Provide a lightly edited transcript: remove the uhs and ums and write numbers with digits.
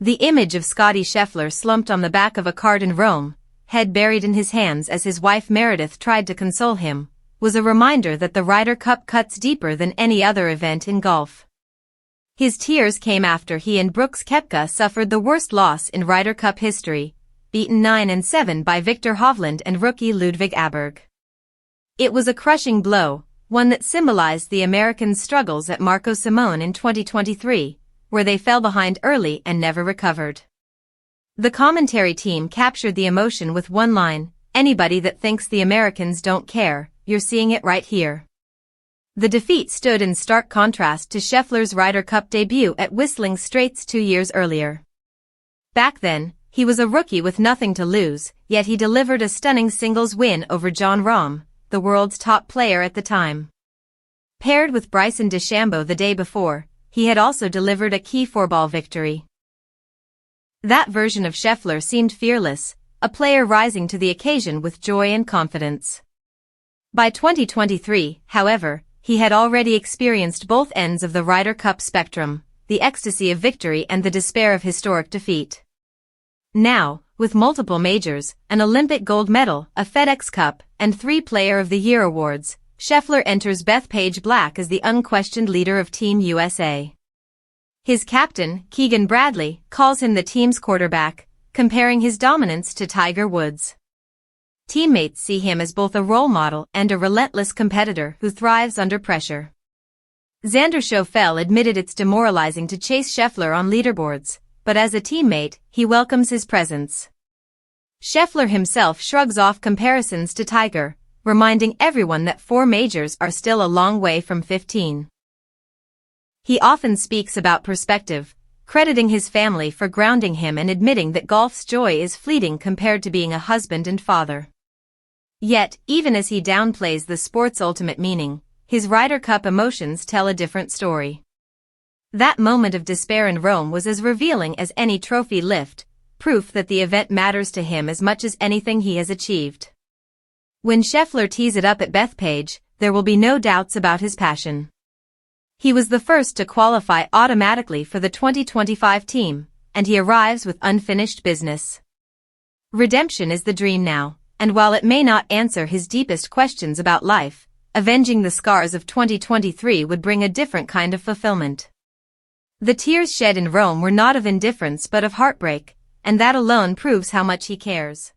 The image of Scottie Scheffler slumped on the back of a cart in Rome, head buried in his hands as his wife Meredith tried to console him, was a reminder that the Ryder Cup cuts deeper than any other event in golf. His tears came after he and Brooks Koepka suffered the worst loss in Ryder Cup history, beaten 9-7 by Viktor Hovland and rookie Ludvig Aberg. It was a crushing blow, one that symbolized the Americans' struggles at Marco Simone in 2023, where they fell behind early and never recovered. The commentary team captured the emotion with one line, "Anybody that thinks the Americans don't care, you're seeing it right here." The defeat stood in stark contrast to Scheffler's Ryder Cup debut at Whistling Straits 2 years earlier. Back then, he was a rookie with nothing to lose, yet he delivered a stunning singles win over Jon Rahm, the world's top player at the time. Paired with Bryson DeChambeau the day before, he had also delivered a key 4-ball victory. That version of Scheffler seemed fearless, a player rising to the occasion with joy and confidence. By 2023, however, he had already experienced both ends of the Ryder Cup spectrum, the ecstasy of victory and the despair of historic defeat. Now, with multiple majors, an Olympic gold medal, a FedEx Cup, and 3 Player of the Year awards, Scheffler enters Bethpage Black as the unquestioned leader of Team USA. His captain, Keegan Bradley, calls him the team's quarterback, comparing his dominance to Tiger Woods. Teammates see him as both a role model and a relentless competitor who thrives under pressure. Xander Schauffele admitted it's demoralizing to chase Scheffler on leaderboards, but as a teammate, he welcomes his presence. Scheffler himself shrugs off comparisons to Tiger, reminding everyone that 4 majors are still a long way from 15. He often speaks about perspective, crediting his family for grounding him and admitting that golf's joy is fleeting compared to being a husband and father. Yet, even as he downplays the sport's ultimate meaning, his Ryder Cup emotions tell a different story. That moment of despair in Rome was as revealing as any trophy lift, proof that the event matters to him as much as anything he has achieved. When Scheffler tees it up at Bethpage, there will be no doubts about his passion. He was the first to qualify automatically for the 2025 team, and he arrives with unfinished business. Redemption is the dream now, and while it may not answer his deepest questions about life, avenging the scars of 2023 would bring a different kind of fulfillment. The tears shed in Rome were not of indifference but of heartbreak, and that alone proves how much he cares.